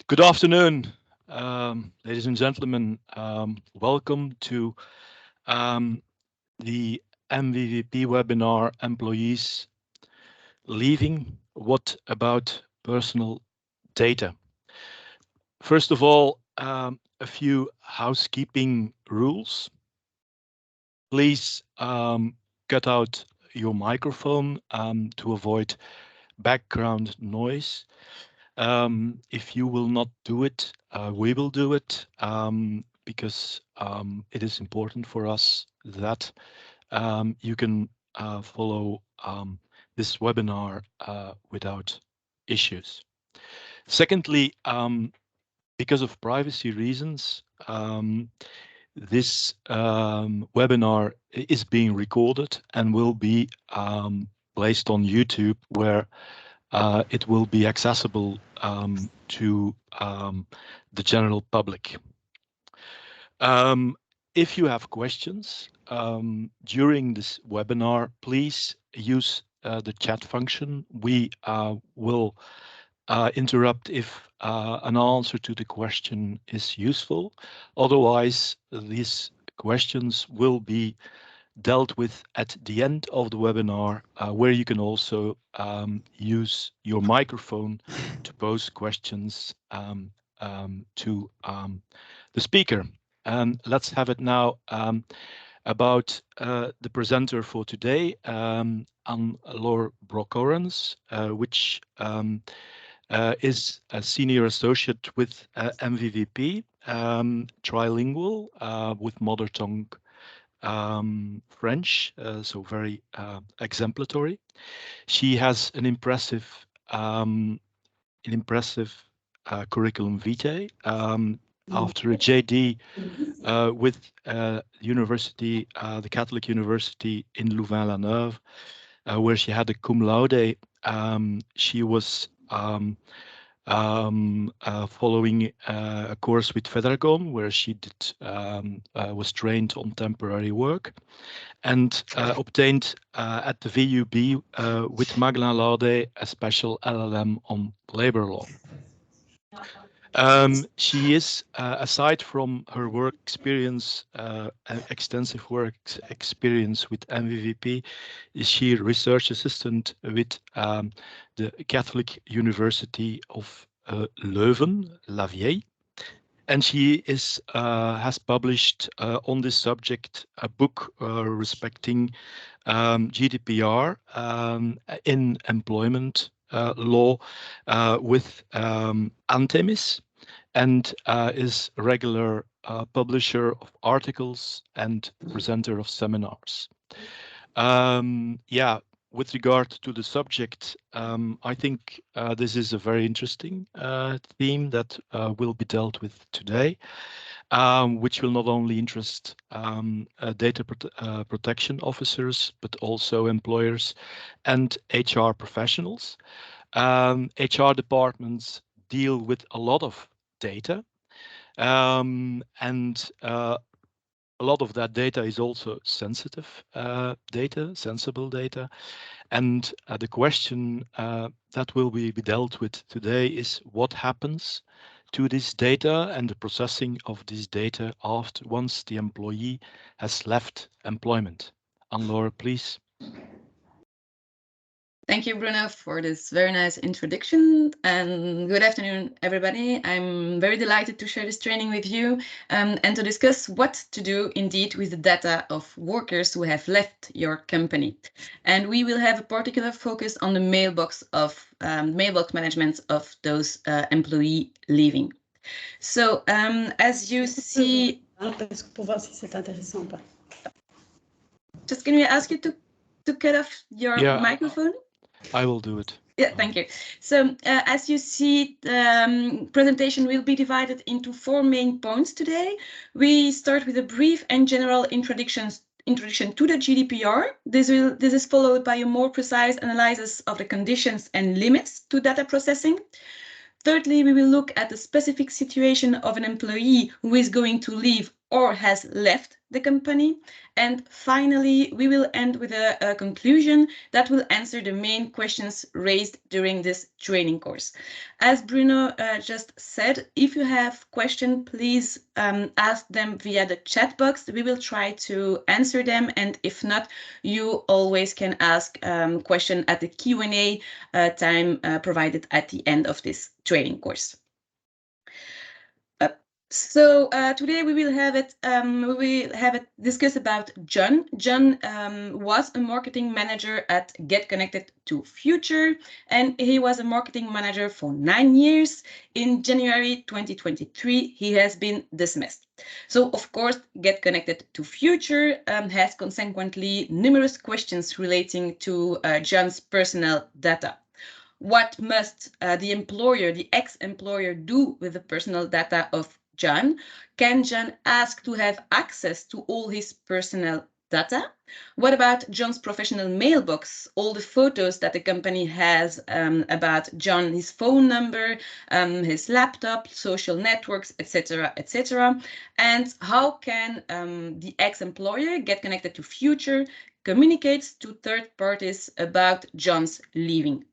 Good afternoon, ladies and gentlemen. Welcome to the MVVP webinar, Employees Leaving. What about personal data? First of all, a few housekeeping rules. Please cut out your microphone to avoid background noise. If you will not do it, we will do it because it is important for us that you can follow this webinar without issues. Secondly, because of privacy reasons, this webinar is being recorded and will be placed on YouTube, where it will be accessible to the general public. If you have questions during this webinar, please use the chat function. We will interrupt if an answer to the question is useful. Otherwise, these questions will be dealt with at the end of the webinar, where you can also use your microphone to pose questions to the speaker. Let's have it now about the presenter for today, Laure Brocorens, which is a senior associate with MVVP, trilingual with mother tongue French, so very exemplary. She has an impressive curriculum vitae. After a JD with university, the Catholic University in Louvain-la-Neuve, where she had a cum laude, she was following a course with Fedragon, where she was trained on temporary work, and obtained at the VUB with Magna Laude a special LLM on labor law. She is, aside from her work experience, extensive work experience with MVVP, is she research assistant with the Catholic University of Leuven, La Vieille. And she is has published on this subject a book respecting GDPR in employment law with Antemis, and is a regular publisher of articles and presenter of seminars. Yeah, with regard to the subject, I think this is a very interesting theme that will be dealt with today, which will not only interest data protection officers, but also employers and HR professionals. HR departments deal with a lot of data, and a lot of that data is also sensitive data, sensible data. And the question that will be dealt with today is what happens to this data and the processing of this data once the employee has left employment. Laure, please. Thank you, Bruno, for this very nice introduction, and good afternoon, everybody. I'm very delighted to share this training with you and to discuss what to do indeed with the data of workers who have left your company. And we will have a particular focus on the mailbox management of those employee leaving. So as you see, just can we ask you to cut off your microphone? I will do it. Yeah, thank you. So as you see, the presentation will be divided into 4 main points today. We start with a brief and general introduction to the GDPR. This is followed by a more precise analysis of the conditions and limits to data processing. Thirdly, we will look at the specific situation of an employee who is going to leave or has left the company. And finally, we will end with a conclusion that will answer the main questions raised during this training course. As Bruno just said, if you have questions, please ask them via the chat box. We will try to answer them, and if not, you always can ask question at the Q&A time provided at the end of this training course. So today we will have it discuss about John. John was a marketing manager at Get Connected to Future, and he was a marketing manager for 9 years. In January 2023, he has been dismissed. So of course, Get Connected to Future has consequently numerous questions relating to John's personal data. What must the employer, the ex-employer, do with the personal data of John? Can John ask to have access to all his personal data? What about John's professional mailbox, all the photos that the company has about John, his phone number, his laptop, social networks, etc., etc. And how can the ex-employer Get Connected to Future communicate to third parties about John's leaving?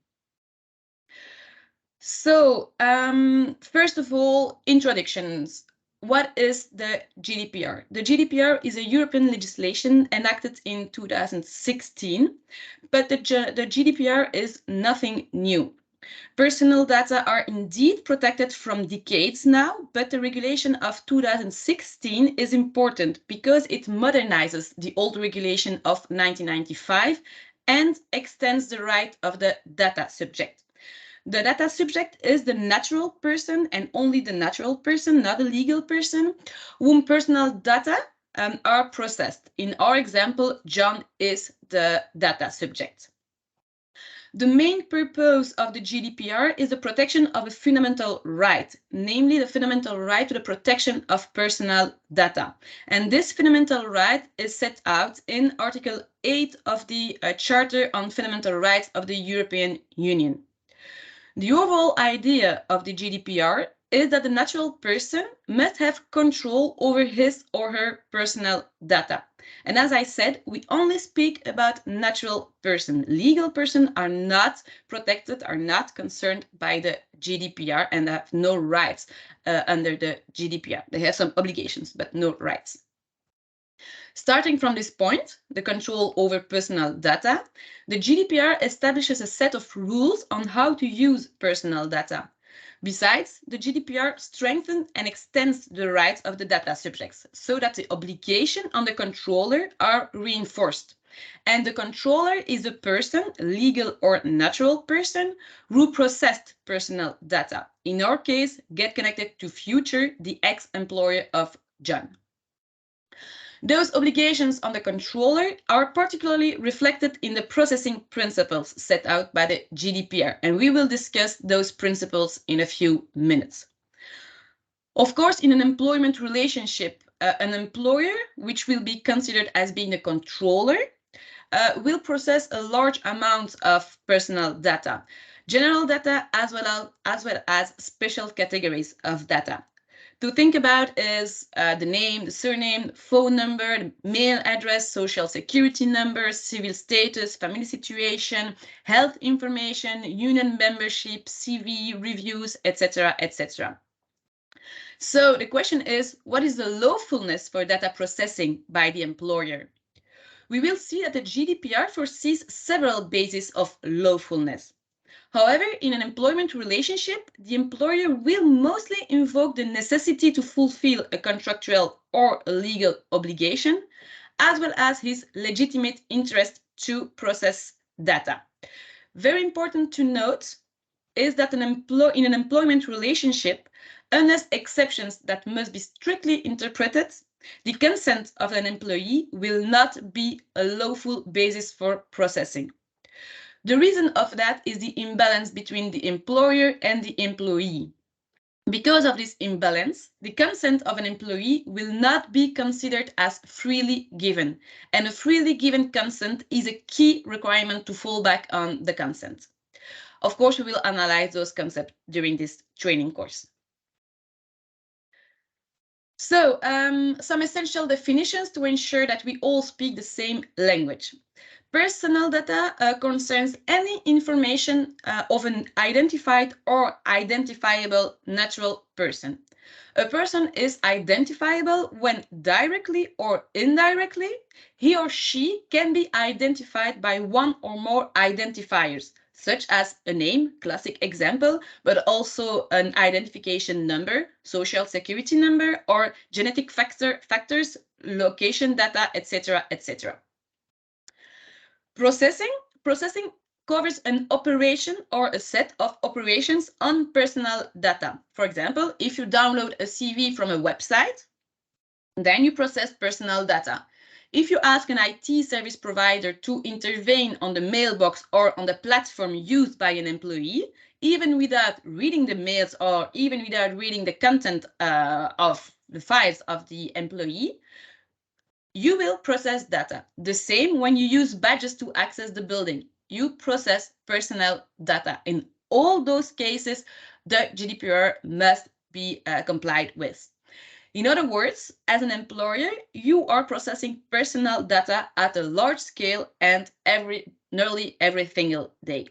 So, first of all, introductions. What is the GDPR? The GDPR is a European legislation enacted in 2016, but the GDPR is nothing new. Personal data are indeed protected from decades now, but the regulation of 2016 is important because it modernizes the old regulation of 1995 and extends the right of the data subject. The data subject is the natural person and only the natural person, not a legal person, whom personal data are processed. In our example, John is the data subject. The main purpose of the GDPR is the protection of a fundamental right, namely the fundamental right to the protection of personal data. And this fundamental right is set out in Article 8 of the Charter on Fundamental Rights of the European Union. The overall idea of the GDPR is that the natural person must have control over his or her personal data. And as I said, we only speak about natural person. Legal person are not protected, are not concerned by the GDPR and have no rights under the GDPR. They have some obligations, but no rights. Starting from this point, the control over personal data, the GDPR establishes a set of rules on how to use personal data. Besides, the GDPR strengthens and extends the rights of the data subjects so that the obligation on the controller are reinforced. And the controller is a person, legal or natural person, who processed personal data. In our case, Get Connected to Future, the ex-employer of John. Those obligations on the controller are particularly reflected in the processing principles set out by the GDPR, and we will discuss those principles in a few minutes. Of course, in an employment relationship, an employer, which will be considered as being a controller, will process a large amount of personal data, general data as well as special categories of data. To think about is the name, the surname, phone number, the mail address, social security number, civil status, family situation, health information, union membership, CV, reviews, etc., etc. So the question is, what is the lawfulness for data processing by the employer? We will see that the GDPR foresees several bases of lawfulness. However, in an employment relationship, the employer will mostly invoke the necessity to fulfill a contractual or a legal obligation, as well as his legitimate interest to process data. Very important to note is that in an employment relationship, unless exceptions that must be strictly interpreted, the consent of an employee will not be a lawful basis for processing. The reason of that is the imbalance between the employer and the employee. Because of this imbalance, the consent of an employee will not be considered as freely given, and a freely given consent is a key requirement to fall back on the consent. Of course, we will analyze those concepts during this training course. So some essential definitions to ensure that we all speak the same language. Personal data concerns any information of an identified or identifiable natural person. A person is identifiable when directly or indirectly he or she can be identified by one or more identifiers, such as a name, classic example, but also an identification number, social security number, or genetic factors, location data, etc., etc. Processing covers an operation or a set of operations on personal data. For example, if you download a CV from a website, then you process personal data. If you ask an IT service provider to intervene on the mailbox or on the platform used by an employee, even without reading the mails or even without reading the content of the files of the employee, you will process data. The same when you use badges to access the building. You process personal data. In all those cases, the GDPR must be complied with. In other words, as an employer, you are processing personal data at a large scale and nearly every single day.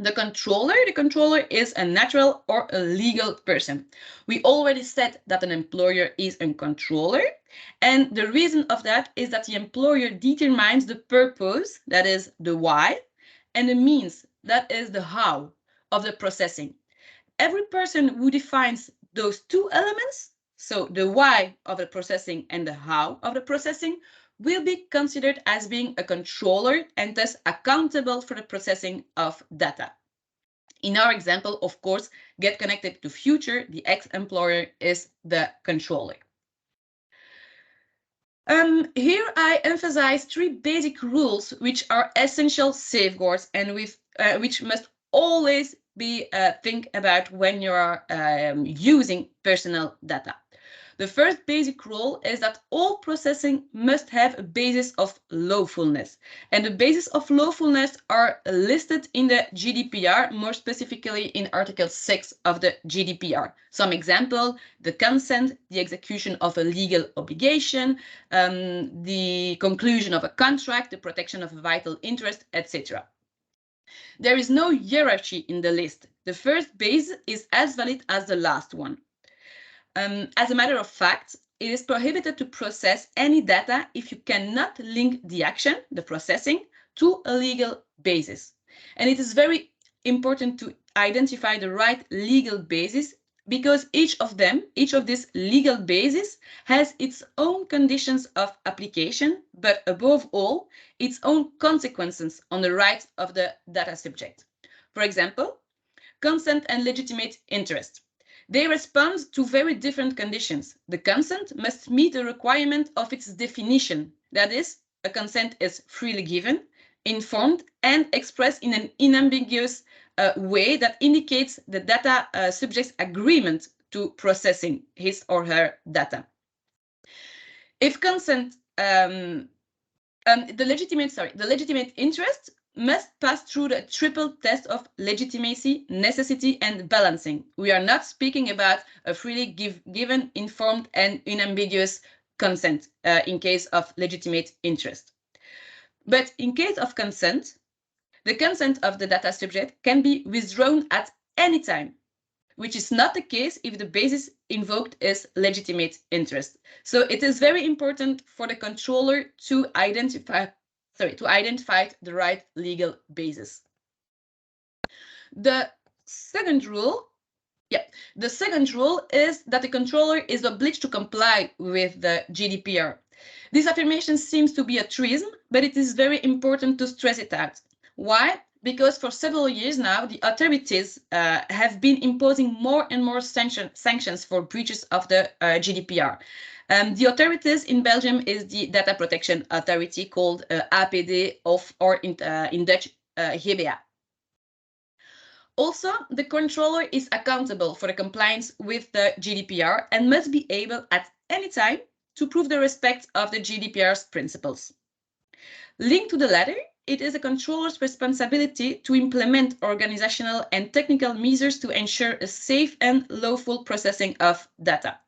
The controller is a natural or a legal person. We already said that an employer is a controller, and the reason of that is that the employer determines the purpose, that is the why, and the means, that is the how, of the processing. Every person who defines those two elements, so the why of the processing and the how of the processing, will be considered as being a controller and thus accountable for the processing of data. In our example, of course, get connected to future, the ex-employer is the controller. Here I emphasize three basic rules which are essential safeguards and which must always be think about when you are using personal data. The first basic rule is that all processing must have a basis of lawfulness. And the basis of lawfulness are listed in the GDPR, more specifically in Article 6 of the GDPR. Some example, the consent, the execution of a legal obligation, the conclusion of a contract, the protection of a vital interest, etc. There is no hierarchy in the list. The first base is as valid as the last one. As a matter of fact, it is prohibited to process any data if you cannot link the action, the processing, to a legal basis. And it is very important to identify the right legal basis because each of these legal bases has its own conditions of application, but above all, its own consequences on the rights of the data subject. For example, consent and legitimate interest. They respond to very different conditions. The consent must meet the requirement of its definition. That is, a consent is freely given, informed, and expressed in an unambiguous way that indicates the data subject's agreement to processing his or her data. If consent, the legitimate interest must pass through the triple test of legitimacy, necessity, and balancing. We are not speaking about a freely given, informed, and unambiguous consent in case of legitimate interest. But in case of consent, the consent of the data subject can be withdrawn at any time, which is not the case if the basis invoked is legitimate interest. So it is very important for the controller to identify the right legal basis. The second rule is that the controller is obliged to comply with the GDPR. This affirmation seems to be a truism, but it is very important to stress it out. Why? Because for several years now, the authorities have been imposing more and more sanctions for breaches of the GDPR. The authorities in Belgium is the Data Protection Authority, called APD, or in Dutch, GBA. Also, the controller is accountable for the compliance with the GDPR and must be able at any time to prove the respect of the GDPR's principles. Linked to the latter, it is a controller's responsibility to implement organizational and technical measures to ensure a safe and lawful processing of data.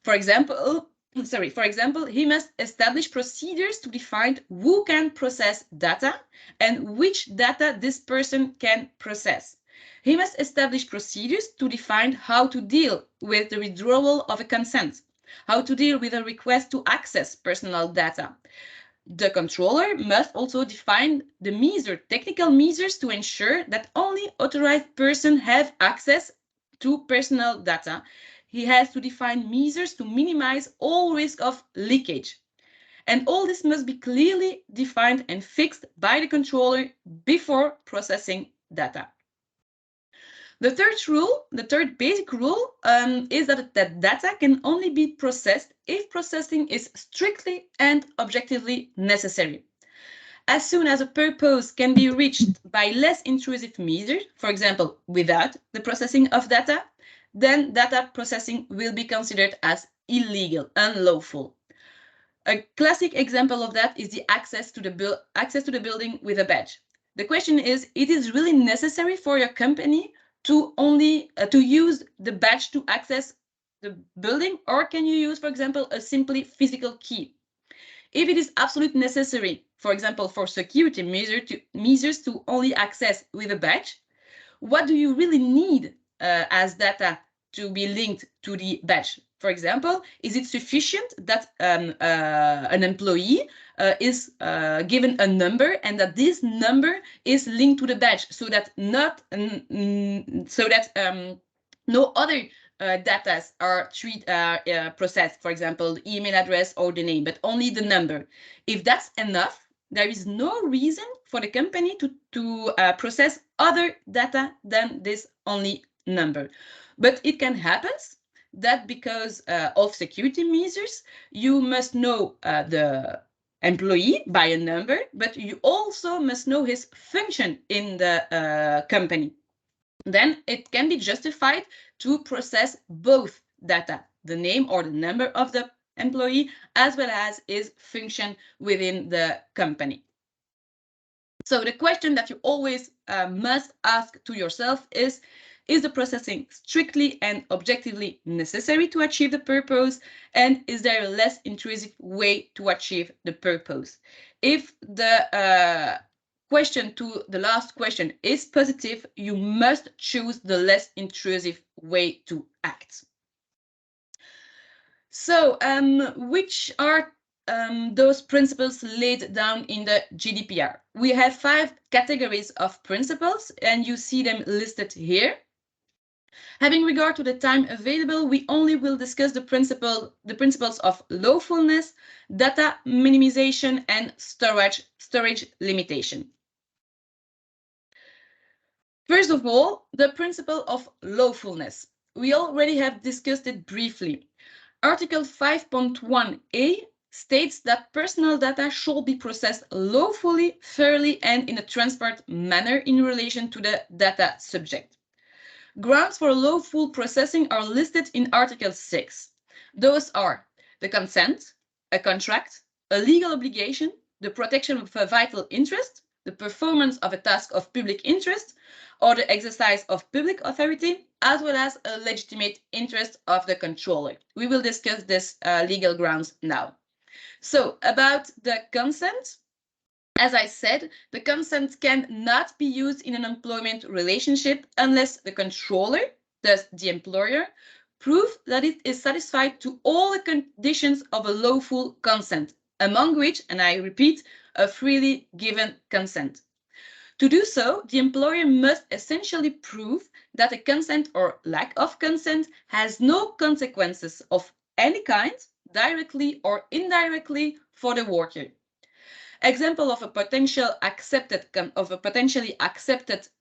For example, he must establish procedures to define who can process data and which data this person can process. He must establish procedures to define how to deal with the withdrawal of a consent, how to deal with a request to access personal data. The controller must also define the technical measures to ensure that only authorized persons have access to personal data. He has to define measures to minimize all risk of leakage. And all this must be clearly defined and fixed by the controller before processing data. The third basic rule is that data can only be processed if processing is strictly and objectively necessary. As soon as a purpose can be reached by less intrusive measures, for example, without the processing of data, then data processing will be considered as illegal, unlawful. A classic example of that is the access to the building with a badge. The question is, it is really necessary for your company to only to use the badge to access the building, or can you use, for example, a simply physical key? If it is absolutely necessary, for example, for security measures to only access with a badge, what do you really need as data to be linked to the badge? For example, is it sufficient that an employee is given a number and that this number is linked to the badge, so that no other data are processed, for example, the email address or the name, but only the number? If that's enough, there is no reason for the company to process other data than this only number. But it can happen that because of security measures, you must know the employee by a number, but you also must know his function in the company. Then it can be justified to process both data, the name or the number of the employee, as well as his function within the company. So the question that you always must ask to yourself is the processing strictly and objectively necessary to achieve the purpose? And is there a less intrusive way to achieve the purpose? If the question to the last question is positive, you must choose the less intrusive way to act. So which are those principles laid down in the GDPR? We have 5 categories of principles, and you see them listed here. Having regard to the time available, we only will discuss the principles of lawfulness, data minimization, and storage limitation. First of all, the principle of lawfulness. We already have discussed it briefly. Article 5.1a states that personal data shall be processed lawfully, fairly, and in a transparent manner in relation to the data subject. Grounds for lawful processing are listed in Article 6. Those are the consent, a contract, a legal obligation, the protection of a vital interest, the performance of a task of public interest, or the exercise of public authority, as well as a legitimate interest of the controller. We will discuss this legal grounds now. So about the consent, as I said, the consent cannot be used in an employment relationship unless the controller, thus the employer, prove that it is satisfied to all the conditions of a lawful consent, among which, and I repeat, a freely given consent. To do so, the employer must essentially prove that a consent or lack of consent has no consequences of any kind, directly or indirectly, for the worker. Example of a potentially accepted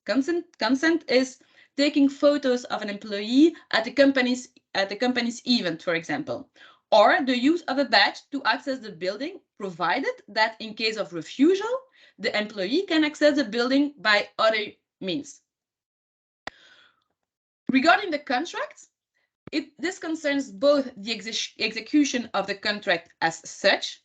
consent is taking photos of an employee at the company's event, for example, or the use of a badge to access the building, provided that in case of refusal, the employee can access the building by other means. Regarding the contract, this concerns both the execution of the contract as such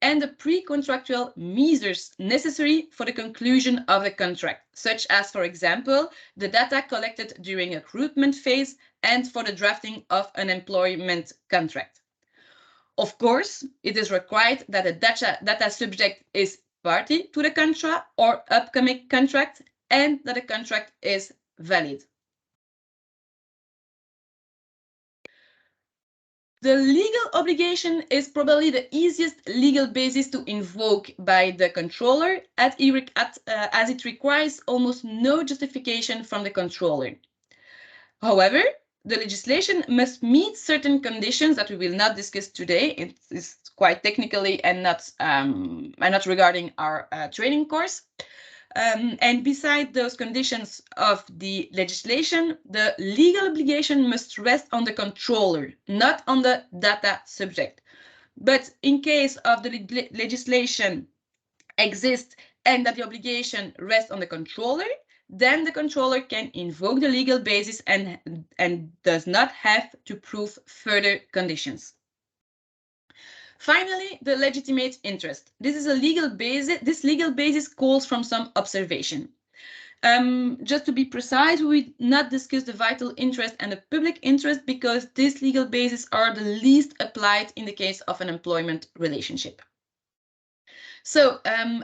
and the pre-contractual measures necessary for the conclusion of the contract, such as, for example, the data collected during a recruitment phase and for the drafting of an employment contract. Of course, it is required that the data subject is party to the contract or upcoming contract and that the contract is valid. The legal obligation is probably the easiest legal basis to invoke by the controller as it requires almost no justification from the controller. However, the legislation must meet certain conditions that we will not discuss today. It is quite technically and not regarding our training course. And beside those conditions of the legislation, the legal obligation must rest on the controller, not on the data subject. But in case of the legislation exists and that the obligation rests on the controller, then the controller can invoke the legal basis and does not have to prove further conditions. Finally, the legitimate interest. This is a legal basis. This legal basis calls from some observation. Just to be precise, we will not discuss the vital interest and the public interest because these legal bases are the least applied in the case of an employment relationship. So,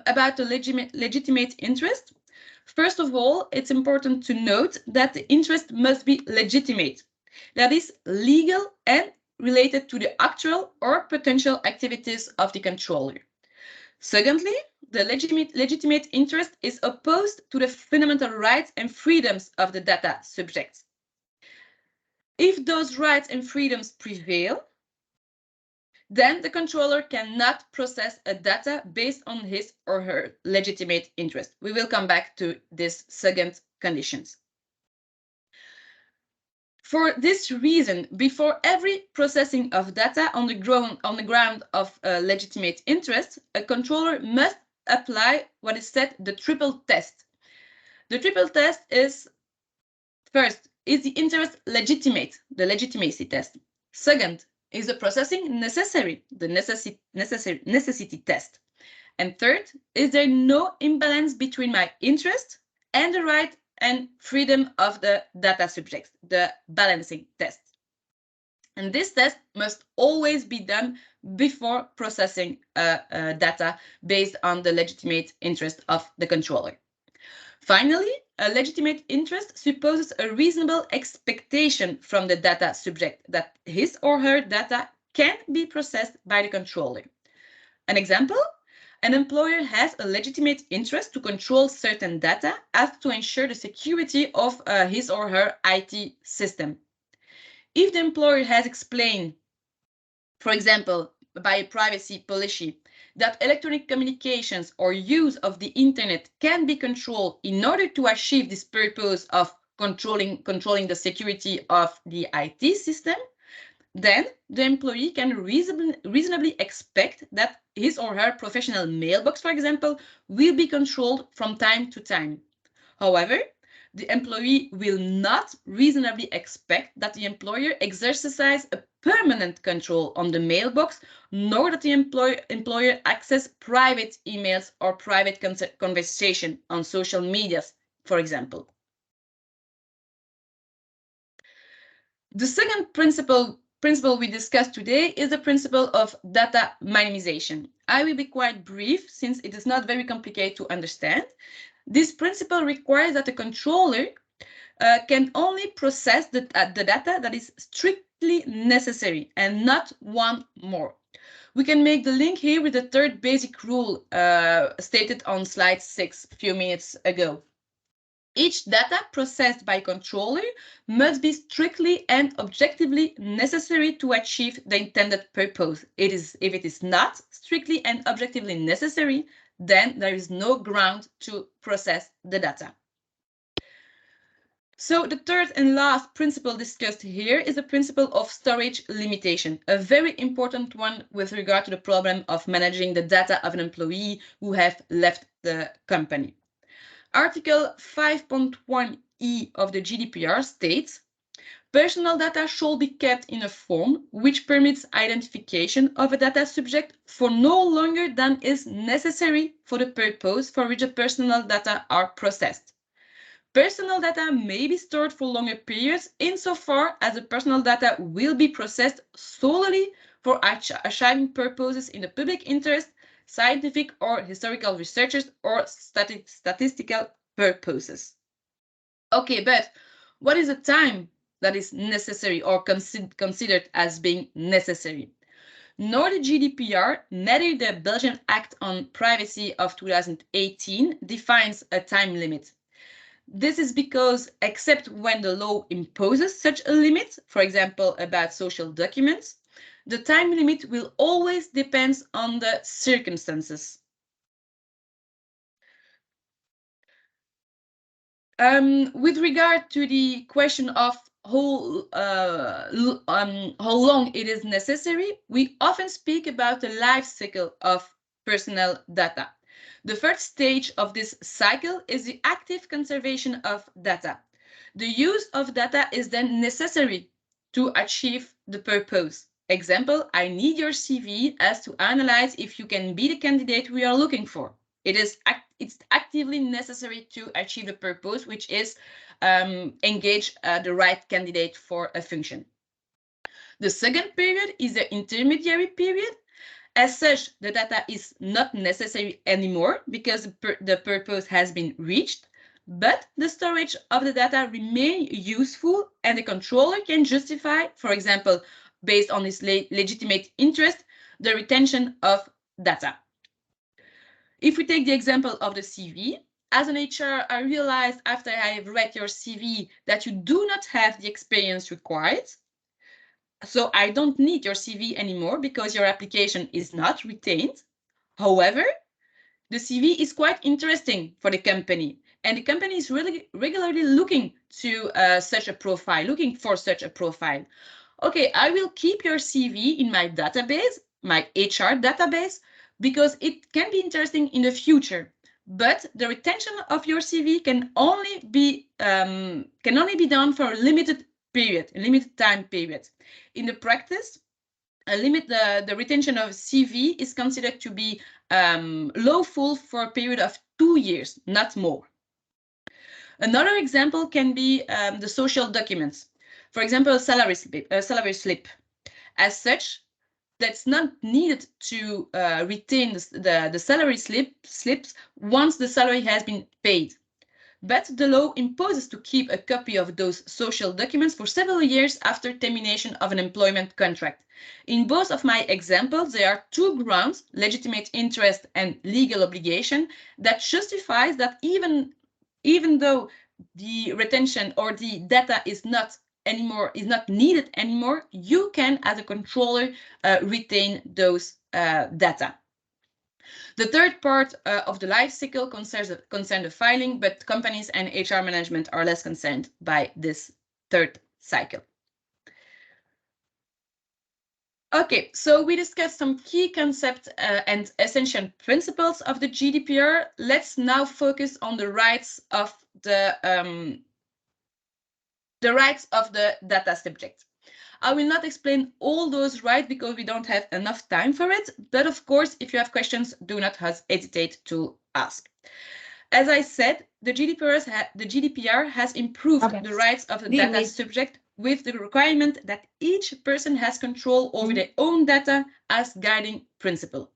about the legitimate interest. First of all, it's important to note that the interest must be legitimate. That is legal and related to the actual or potential activities of the controller. Secondly, the legitimate interest is opposed to the fundamental rights and freedoms of the data subject. If those rights and freedoms prevail, then the controller cannot process a data based on his or her legitimate interest. We will come back to this second conditions. For this reason, before every processing of data on the ground of legitimate interest, a controller must apply what is said the triple test. The triple test is, first, is the interest legitimate, the legitimacy test. Second, is the processing necessary, the necessity test. And third, is there no imbalance between my interest and the right and freedom of the data subject, the balancing test. And this test must always be done before processing data based on the legitimate interest of the controller. Finally, a legitimate interest supposes a reasonable expectation from the data subject that his or her data can be processed by the controller. An example? An employer has a legitimate interest to control certain data as to ensure the security of his or her IT system. If the employer has explained, for example, by a privacy policy, that electronic communications or use of the internet can be controlled in order to achieve this purpose of controlling the security of the IT system, then the employee can reasonably expect that his or her professional mailbox, for example, will be controlled from time to time. However, the employee will not reasonably expect that the employer exercises a permanent control on the mailbox, nor that the employer access private emails or private conversation on social medias, for example. The second principle we discussed today is the principle of data minimization. I will be quite brief since it is not very complicated to understand. This principle requires that the controller can only process the data that is strictly necessary and not one more. We can make the link here with the third basic rule stated on slide 6 a few minutes ago. Each data processed by controller must be strictly and objectively necessary to achieve the intended purpose. If it is not strictly and objectively necessary, then there is no ground to process the data. So the third and last principle discussed here is the principle of storage limitation, a very important one with regard to the problem of managing the data of an employee who have left the company. Article 5.1e of the GDPR states, Personal data should be kept in a form which permits identification of a data subject for no longer than is necessary for the purpose for which the personal data are processed. Personal data may be stored for longer periods insofar as the personal data will be processed solely for achieving purposes in the public interest, scientific or historical researches, or statistical purposes. Okay, but what is the time that is necessary or considered as being necessary? Nor the GDPR, neither the Belgian Act on Privacy of 2018 defines a time limit. This is because, except when the law imposes such a limit, for example, about social documents, the time limit will always depend on the circumstances. With regard to the question of how long it is necessary, we often speak about the life cycle of personal data. The first stage of this cycle is the active conservation of data. The use of data is then necessary to achieve the purpose. Example, I need your CV as to analyze if you can be the candidate we are looking for. It's actively necessary to achieve the purpose, which is engage the right candidate for a function. The second period is the intermediary period. As such, the data is not necessary anymore because the purpose has been reached, but the storage of the data remains useful and the controller can justify, for example, based on its legitimate interest, the retention of data. If we take the example of the CV, as an HR, I realized after I have read your CV that you do not have the experience required. So I don't need your CV anymore because your application is not retained. However, the CV is quite interesting for the company, and the company is really regularly looking to such a profile, looking for such a profile. Okay, I will keep your CV in my database, my HR database, because it can be interesting in the future. But the retention of your CV can only be done for a limited period, a limited time period. In the practice, the retention of CV is considered to be lawful for a period of 2 years, not more. Another example can be the social documents. For example, a salary slip. As such, that's not needed to retain the salary slips once the salary has been paid. But the law imposes to keep a copy of those social documents for several years after termination of an employment contract. In both of my examples, there are two grounds, legitimate interest and legal obligation, that justifies that even though the retention or the data is not needed anymore, you can, as a controller, retain those data. The third part of the life cycle concerns the filing, but companies and HR management are less concerned by this third cycle. Okay, so we discussed some key concepts and essential principles of the GDPR. Let's now focus on the rights of the data subject. I will not explain all those rights because we don't have enough time for it. But of course, if you have questions, do not hesitate to ask. As I said, the GDPR has improved the rights of the data subject with the requirement that each person has control over their own data as guiding principle.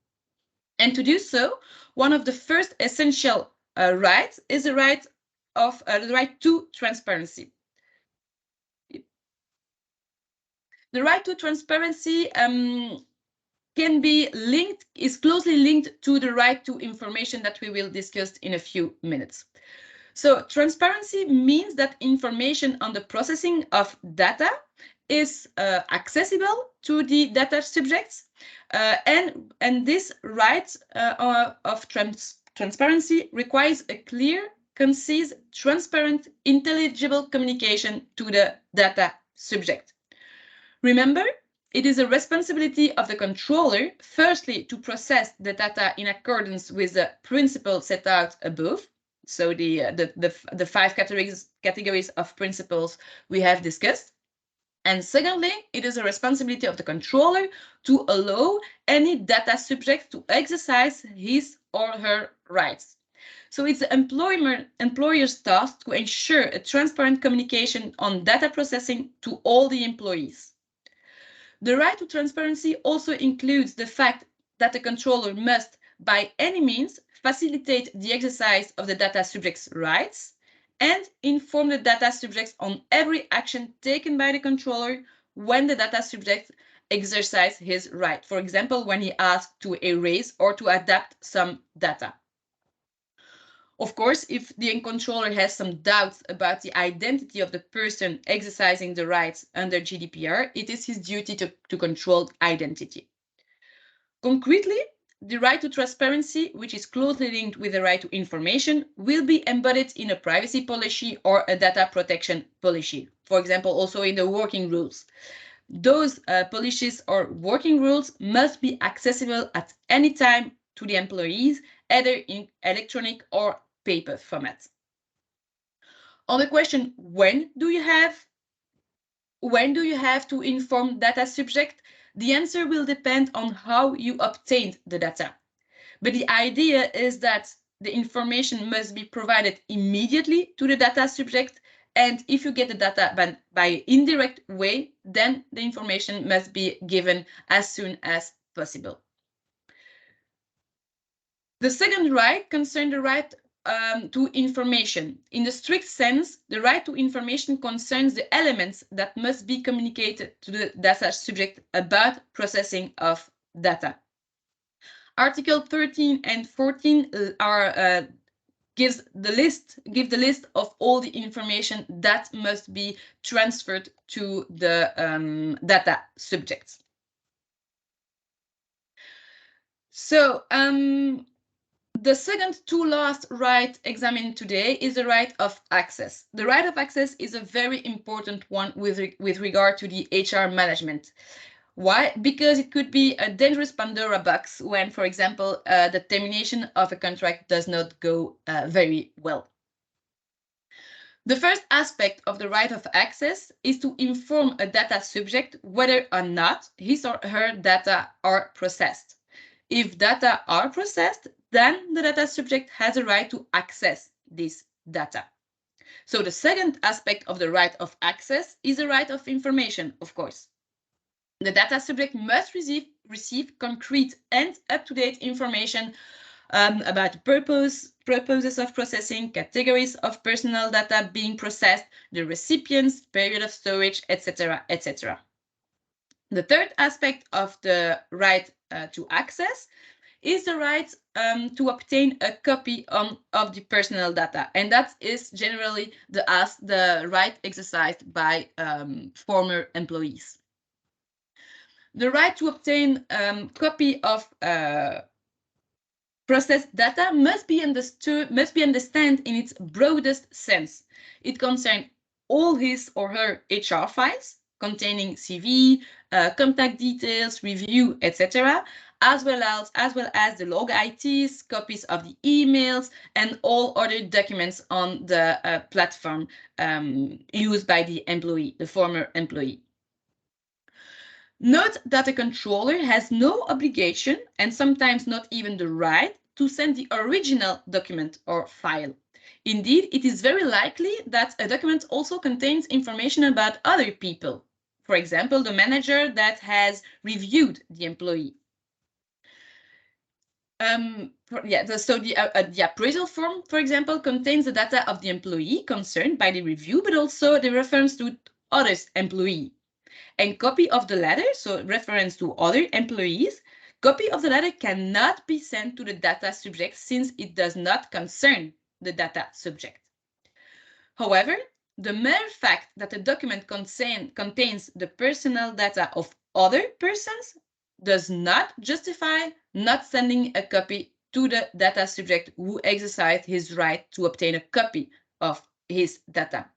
And to do so, one of the first essential rights is the right to transparency. The right to transparency is closely linked to the right to information that we will discuss in a few minutes. So transparency means that information on the processing of data is accessible to the data subjects, and this right of transparency requires a clear, concise, transparent, intelligible communication to the data subject. Remember, it is a responsibility of the controller, firstly, to process the data in accordance with the principles set out above. So the 5 categories of principles we have discussed. And secondly, it is a responsibility of the controller to allow any data subject to exercise his or her rights. So it's the employer's task to ensure a transparent communication on data processing to all the employees. The right to transparency also includes the fact that the controller must, by any means, facilitate the exercise of the data subject's rights and inform the data subjects on every action taken by the controller when the data subject exercises his right. For example, when he asks to erase or to adapt some data. Of course, if the controller has some doubts about the identity of the person exercising the rights under GDPR, it is his duty to control identity. Concretely, the right to transparency, which is closely linked with the right to information, will be embodied in a privacy policy or a data protection policy. For example, also in the working rules. Those policies or working rules must be accessible at any time to the employees, either in electronic or paper format. On the question, when do you have to inform data subject? The answer will depend on how you obtained the data. But the idea is that the information must be provided immediately to the data subject. And if you get the data by indirect way, then the information must be given as soon as possible. The second right concerns the right to information. In the strict sense, the right to information concerns the elements that must be communicated to the data subject about processing of data. Article 13 and 14 give the list of all the information that must be transferred to the data subjects. So the second to last right examined today is the right of access. The right of access is a very important one with regard to the HR management. Why? Because it could be a dangerous Pandora box when, for example, the termination of a contract does not go very well. The first aspect of the right of access is to inform a data subject whether or not his or her data are processed. If data are processed, then the data subject has a right to access this data. So the second aspect of the right of access is the right of information, of course. The data subject must receive concrete and up-to-date information about purposes of processing, categories of personal data being processed, the recipients, period of storage, etc., etc. The third aspect of the right to access is the right to obtain a copy of the personal data, and that is generally the right exercised by former employees. The right to obtain copy of processed data must be understood in its broadest sense. It concerns all his or her HR files containing CV, contact details, review, etc., as well as the log ITs, copies of the emails, and all other documents on the platform used by the employee, the former employee. Note that the controller has no obligation, and sometimes not even the right, to send the original document or file. Indeed, it is very likely that a document also contains information about other people. For example, the manager that has reviewed the employee. The appraisal form, for example, contains the data of the employee concerned by the review, but also the reference to others employee. And copy of the letter, so reference to other employees, copy of the letter cannot be sent to the data subject since it does not concern the data subject. However, the mere fact that the document contains the personal data of other persons does not justify not sending a copy to the data subject who exercised his right to obtain a copy of his data.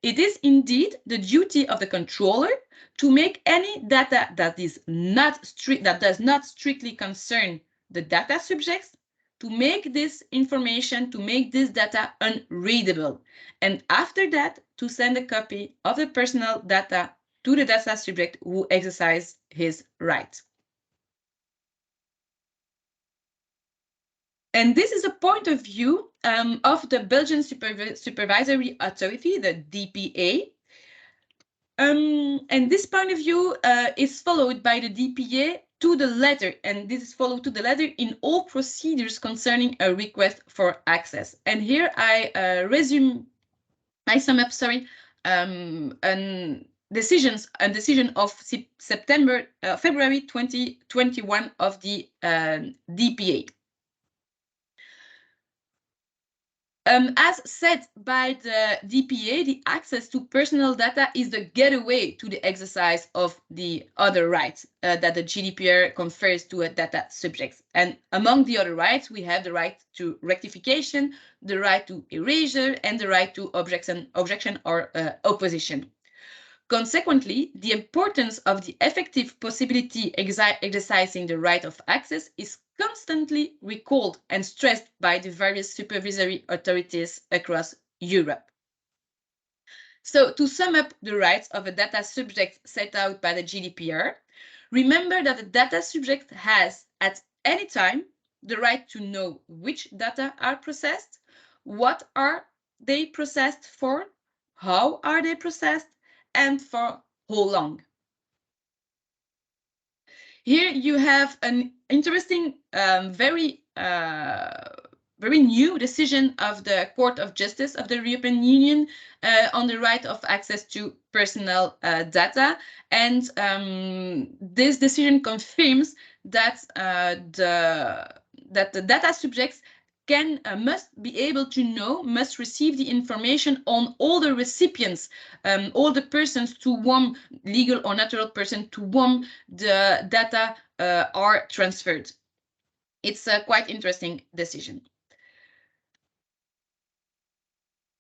It is indeed the duty of the controller to make any data that does not strictly concern the data subjects, to make this data unreadable, and after that to send a copy of the personal data to the data subject who exercises his right. And this is a point of view of the Belgian Supervisory Authority, the DPA. And this point of view is followed by the DPA to the letter, and this is followed to the letter in all procedures concerning a request for access. And here I sum up, a decision of February 2021 of the DPA. As said by the DPA, the access to personal data is the gateway to the exercise of the other rights that the GDPR confers to a data subject. And among the other rights, we have the right to rectification, the right to erasure, and the right to objection or opposition. Consequently, the importance of the effective possibility exercising the right of access is constantly recalled and stressed by the various supervisory authorities across Europe. So, to sum up the rights of a data subject set out by the GDPR, remember that a data subject has, at any time, the right to know which data are processed, what are they processed for, how are they processed, and for how long. Here you have an interesting, very new decision of the Court of Justice of the European Union on the right of access to personal data. And this decision confirms that the data subjects must be able to know, must receive the information on all the recipients, all the persons to whom, legal or natural person, to whom the data are transferred. It's a quite interesting decision.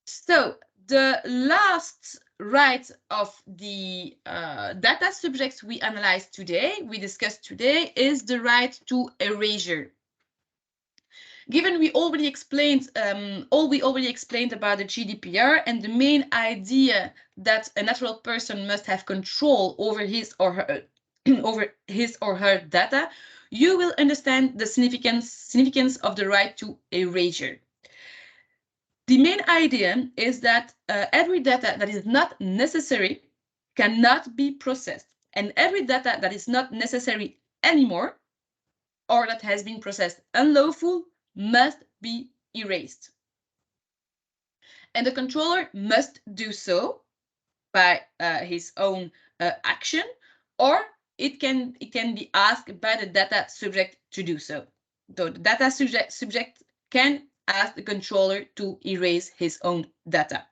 So the last right of the data subjects we analyzed today, we discussed today, is the right to erasure. Given we already explained about the GDPR and the main idea that a natural person must have control over his or her data, you will understand the significance of the right to erasure. The main idea is that every data that is not necessary cannot be processed, and every data that is not necessary anymore or that has been processed unlawful must be erased. And the controller must do so by his own action, or it can be asked by the data subject to do so. So the data subject can ask the controller to erase his own data.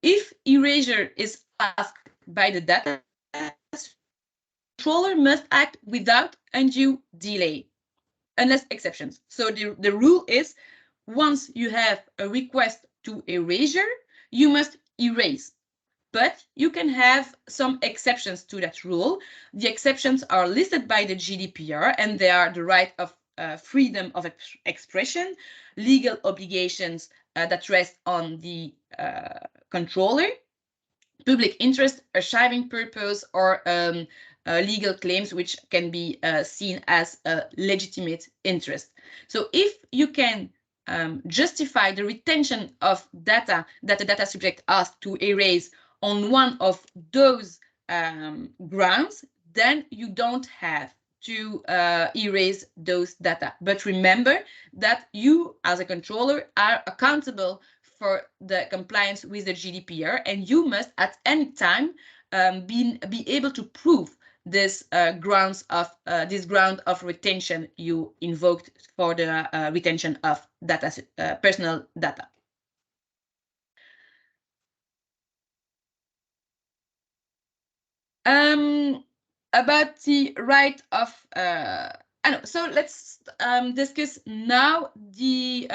If erasure is asked by the data subject, the controller must act without undue delay, unless exceptions. So the rule is, once you have a request to erasure, you must erase. But you can have some exceptions to that rule. The exceptions are listed by the GDPR, and they are the right of freedom of expression, legal obligations that rest on the controller, public interest, archiving purpose, or legal claims which can be seen as a legitimate interest. So if you can justify the retention of data that the data subject asked to erase on one of those grounds, then you don't have to erase those data. But remember that you, as a controller, are accountable for the compliance with the GDPR, and you must at any time be able to prove this ground of retention you invoked for the retention of data, personal data. About the right of so let's discuss now the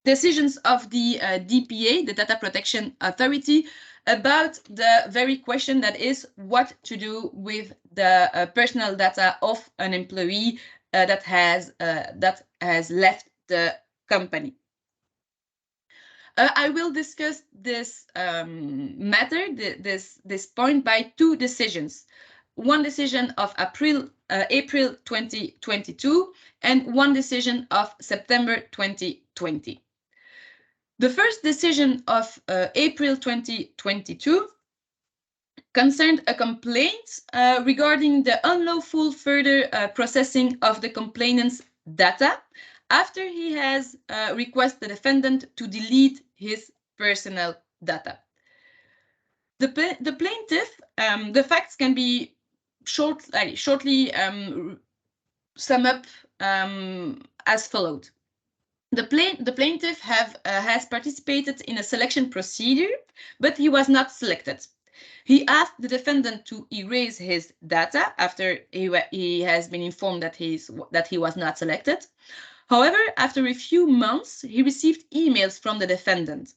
decisions of the DPA, the Data Protection Authority, about the very question that is what to do with the personal data of an employee that has left the company. I will discuss this matter, this point, by two decisions. One decision of April 2022 and one decision of September 2020. The first decision of April 2022 concerned a complaint regarding the unlawful further processing of the complainant's data after he has requested the defendant to delete his personal data. The plaintiff, the facts can be shortly sum up as followed. The plaintiff has participated in a selection procedure, but he was not selected. He asked the defendant to erase his data after he has been informed that he was not selected. However, after a few months, he received emails from the defendant.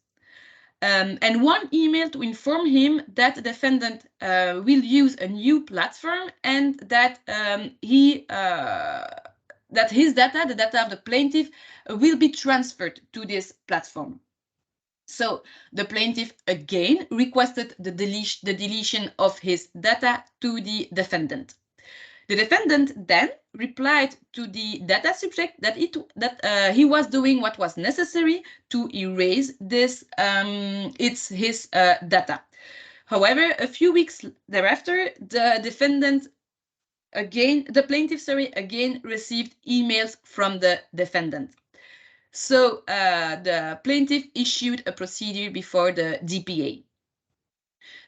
And one email to inform him that the defendant will use a new platform and that that his data, the data of the plaintiff, will be transferred to this platform. So the plaintiff again requested the deletion of his data to the defendant. The defendant then replied to the data subject that he was doing what was necessary to erase his data. However, a few weeks thereafter, the plaintiff again received emails from the defendant. So the plaintiff issued a procedure before the DPA.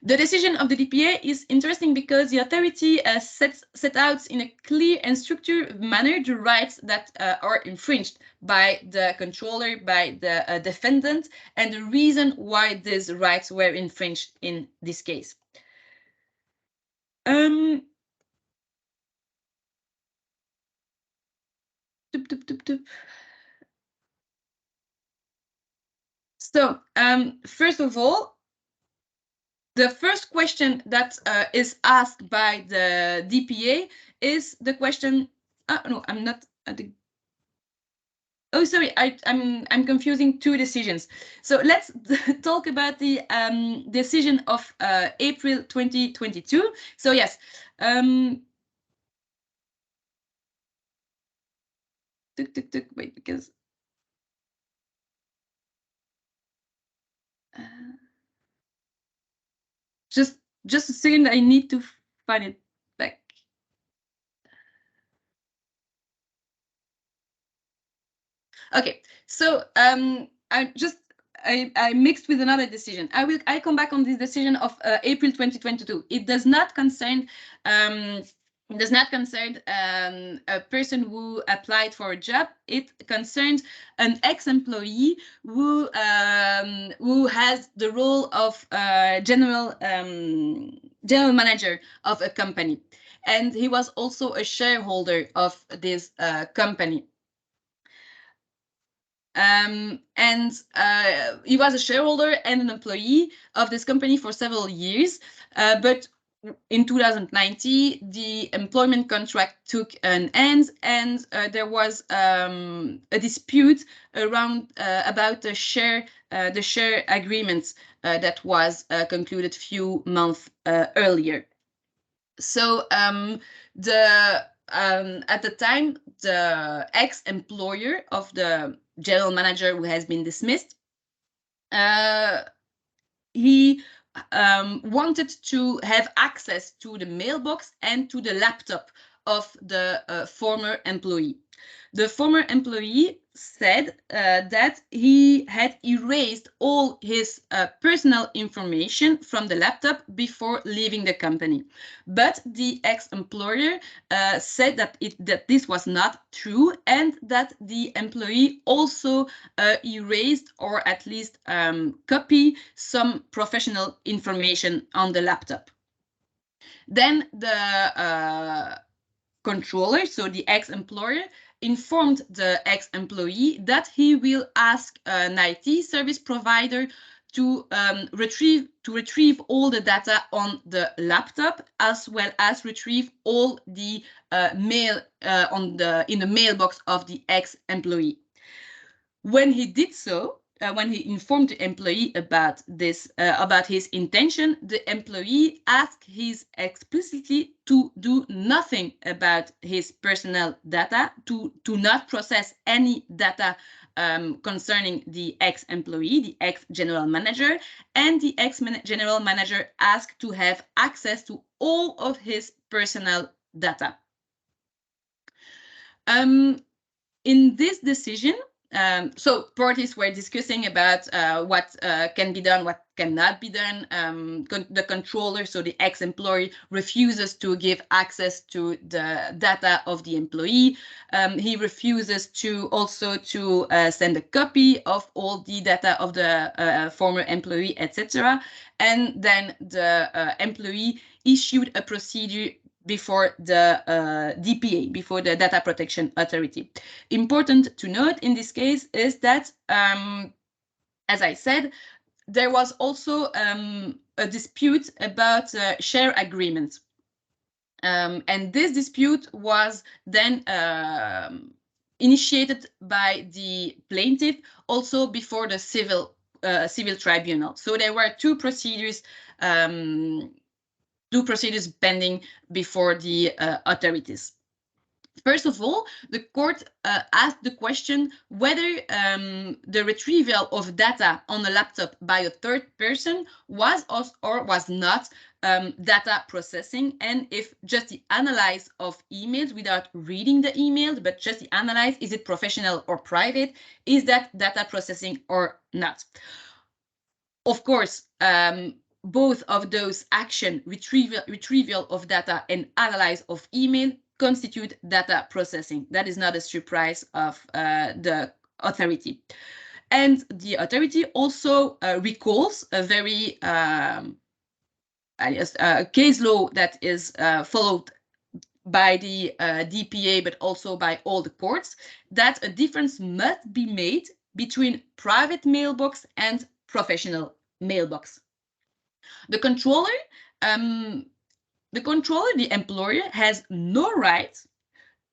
The decision of the DPA is interesting because the authority set out in a clear and structured manner the rights that are infringed by the controller, by the defendant, and the reason why these rights were infringed in this case. So, first of all, the first question that is asked by the DPA is the question. No, I'm not. Oh, sorry, I'm confusing two decisions. So let's talk about the decision of April 2022. So yes. Wait, because just a second, I need to find it back. Okay, so I mixed with another decision. I come back on this decision of April 2022. It does not concern a person who applied for a job. It concerns an ex-employee who has the role of general manager of a company, and he was also a shareholder of this company. And he was a shareholder and an employee of this company for several years, but in 2019, the employment contract took an end, and there was a dispute around about the share agreements that was concluded a few months earlier. So at the time, the ex-employer of the general manager who has been dismissed, he wanted to have access to the mailbox and to the laptop of the former employee. The former employee said that he had erased all his personal information from the laptop before leaving the company. But the ex-employer said that this was not true, and that the employee also erased, or at least copy, some professional information on the laptop. Then the controller, so the ex-employer, informed the ex-employee that he will ask an IT service provider to retrieve all the data on the laptop, as well as retrieve all the mail in the mailbox of the ex-employee. When he did so, when he informed the employee about this, about his intention, the employee asked him explicitly to do nothing about his personal data, to not process any data concerning the ex-employee, the ex-general manager, and the ex-general manager asked to have access to all of his personal data. In this decision, so parties were discussing about what can be done, what cannot be done. The controller, so the ex-employee, refuses to give access to the data of the employee. He refuses to also to send a copy of all the data of the former employee, etc. And then the employee issued a procedure before the DPA, before the Data Protection Authority. Important to note in this case is that, as I said, there was also a dispute about share agreements. And this dispute was then initiated by the plaintiff also before the civil tribunal. So there were two procedures pending before the authorities. First of all, the court asked the question whether the retrieval of data on a laptop by a third person was or was not data processing, and if just the analyze of emails without reading the email, but just the analyze, is it professional or private? Is that data processing or not? Of course, both of those action, retrieval of data and analyze of email, constitute data processing. That is not a surprise of the authority. And the authority also recalls a very case law that is followed by the DPA, but also by all the courts, that a difference must be made between private mailbox and professional mailbox. The controller, the employer, has no right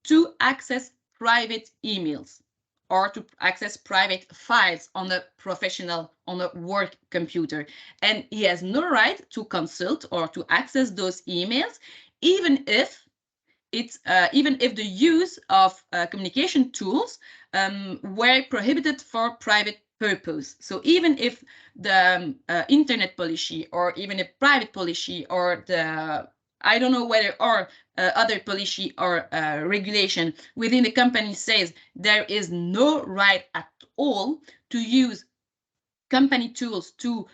to access private emails or to access private files on a professional, on a work computer. And he has no right to consult or to access those emails, even if the use of communication tools were prohibited for private purpose. So even if the internet policy, or even a private policy, or the, I don't know whether, or other policy or regulation within the company says there is no right at all to use company tools to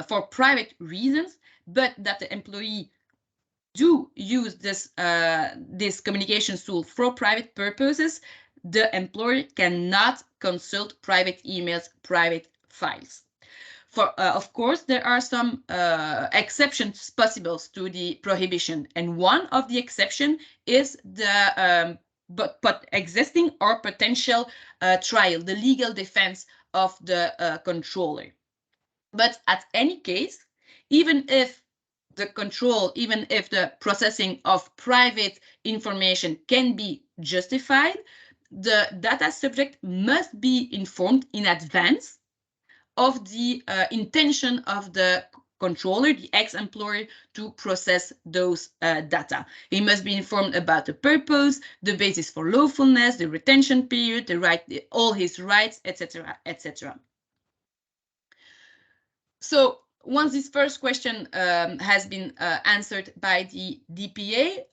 for private reasons, but that the employee do use this communication tool for private purposes, the employer cannot consult private emails, private files. Of course, there are some exceptions possible to the prohibition, and one of the exceptions is the but existing or potential trial, the legal defense of the controller. But at any case, even if the processing of private information can be justified, the data subject must be informed in advance of the intention of the controller, the ex-employer, to process those data. He must be informed about the purpose, the basis for lawfulness, the retention period, all his rights, etc., etc. So once this first question has been answered by the DPA,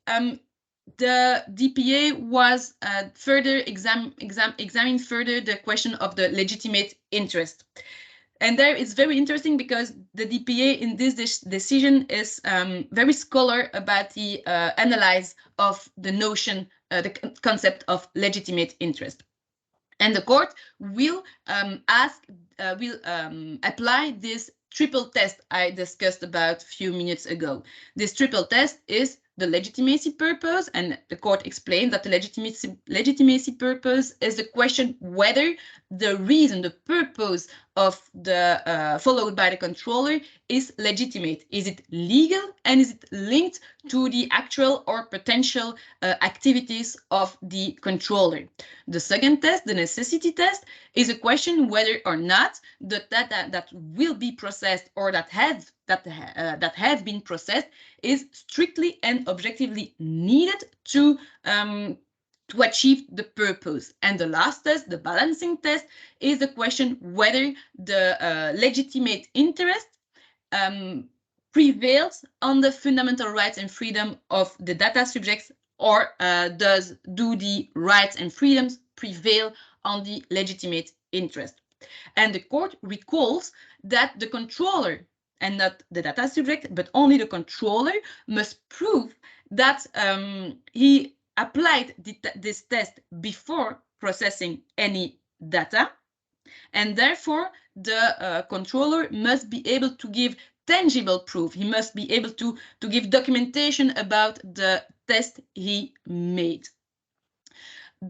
the DPA was further examining further the question of the legitimate interest. And there it's very interesting because the DPA in this decision is very scholar about the analysis of the notion, the concept of legitimate interest. And the court will apply this triple test I discussed about a few minutes ago. This triple test is the legitimacy purpose, and the court explained that the legitimacy purpose is the question whether the reason, the purpose of the followed by the controller is legitimate. Is it legal, and is it linked to the actual or potential activities of the controller? The second test, the necessity test, is a question whether or not the data that will be processed or that have been processed is strictly and objectively needed to achieve the purpose. And the last test, the balancing test, is the question whether the legitimate interest prevails on the fundamental rights and freedom of the data subjects, or do the rights and freedoms prevail on the legitimate interest. And the court recalls that the controller, and not the data subject, but only the controller, must prove that he applied this test before processing any data, and therefore the controller must be able to give tangible proof. He must be able to give documentation about the test he made.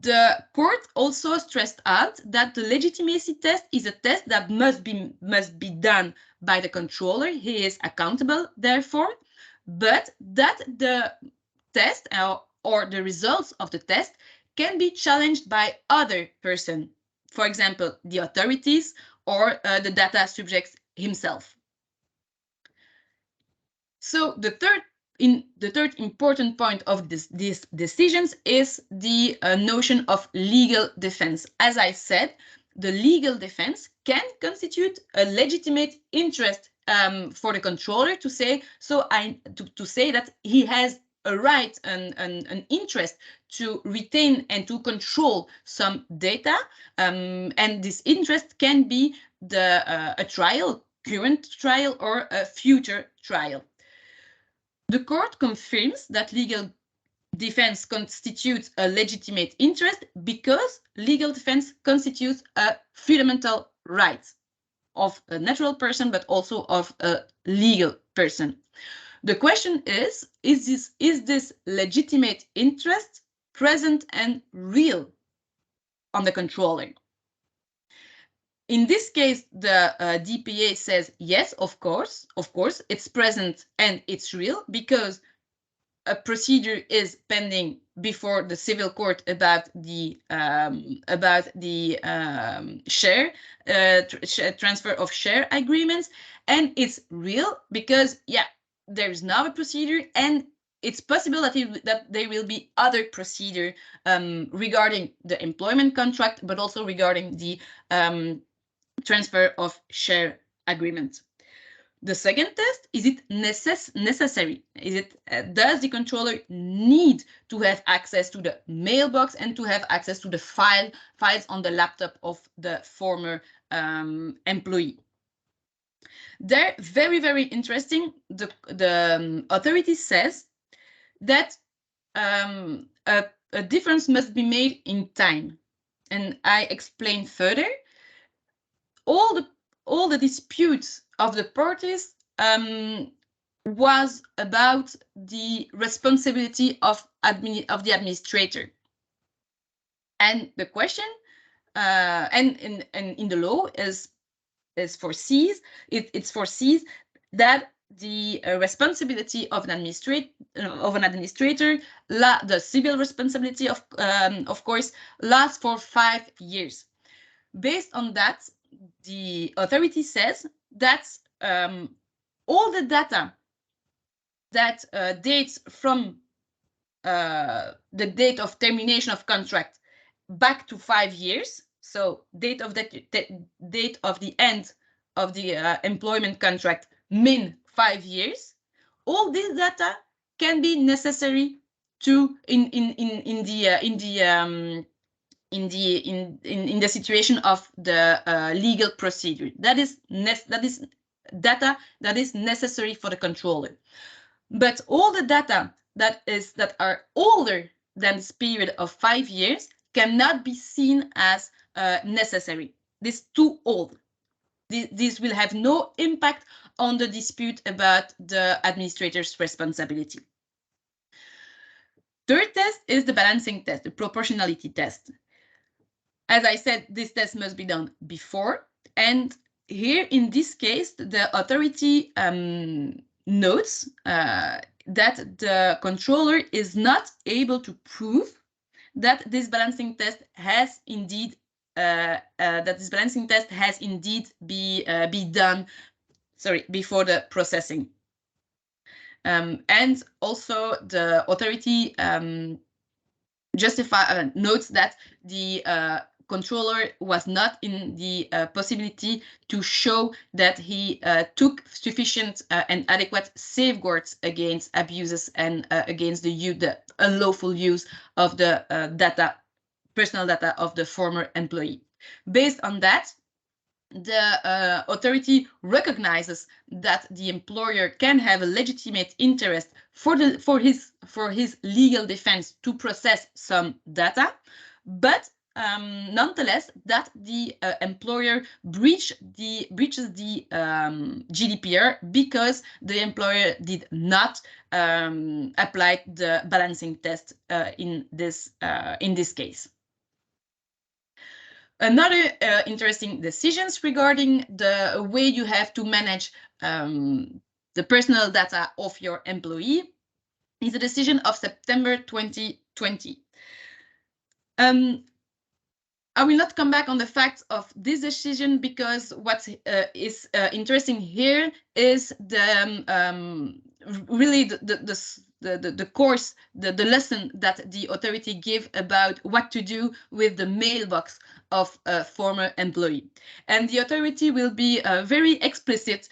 The court also stressed out that the legitimacy test is a test that must be done by the controller. He is accountable, therefore, but that the test or the results of the test can be challenged by other person, for example, the authorities or the data subject himself. So the third important point of these decisions is the notion of legal defense. As I said, the legal defense can constitute a legitimate interest for the controller to say to say that he has a right and an interest to retain and to control some data, and this interest can be a trial, current trial, or a future trial. The court confirms that legal defense constitutes a legitimate interest because legal defense constitutes a fundamental right of a natural person, but also of a legal person. The question is this legitimate interest present and real on the controller? In this case, the DPA says yes, of course, it's present and it's real, because a procedure is pending before the civil court about the transfer of share agreements, and it's real because there is now a procedure, and it's possible that there will be other procedure regarding the employment contract, but also regarding the transfer of share agreement. The second test, is it necessary? Does the controller need to have access to the mailbox and to have access to the files on the laptop of the former employee? They're very, very interesting. The authority says that a difference must be made in time. And I explain further. All the disputes of the parties was about the responsibility of the administrator. And the question, and in the law is foresees, it's foresees that the responsibility of an administrator, the civil responsibility of course, lasts for 5 years. Based on that, the authority says that all the data that dates from the date of termination of contract back to 5 years, so date of the end of the employment contract min 5 years, all this data can be necessary to in the situation of the legal procedure. That is data that is necessary for the controller. But all the data that are older than this period of 5 years cannot be seen as necessary. This is too old. This will have no impact on the dispute about the administrator's responsibility. Third test is the balancing test, the proportionality test. As I said, this test must be done before. And here, in this case, the authority notes that the controller is not able to prove that this balancing test has indeed be done, before the processing. And also the authority notes that the controller was not in the possibility to show that he took sufficient and adequate safeguards against abuses and against the unlawful use of the personal data of the former employee. Based on that, the authority recognizes that the employer can have a legitimate interest for his legal defense to process some data, but nonetheless, that the employer breaches the GDPR because the employer did not apply the balancing test in this case. Another interesting decisions regarding the way you have to manage the personal data of your employee is a decision of September 2020. I will not come back on the fact of this decision because what is interesting here is really the course, the lesson that the authority give about what to do with the mailbox of a former employee. And the authority will be very explicit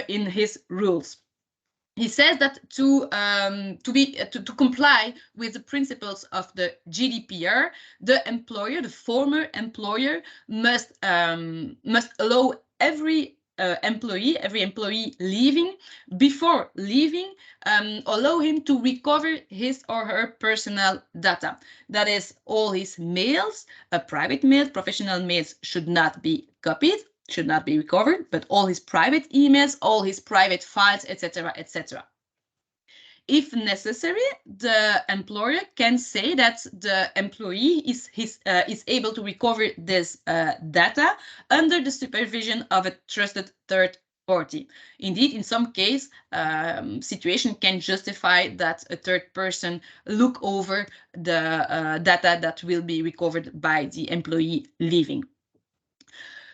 in his rules. He says that to comply with the principles of the GDPR, the former employer, must allow every employee leaving, before leaving, allow him to recover his or her personal data. That is, all his mails, private mails, professional mails should not be copied, should not be recovered, but all his private emails, all his private files, etc., etc. If necessary, the employer can say that the employee is able to recover this data under the supervision of a trusted third party. Indeed, in some case, situation can justify that a third person look over the data that will be recovered by the employee leaving.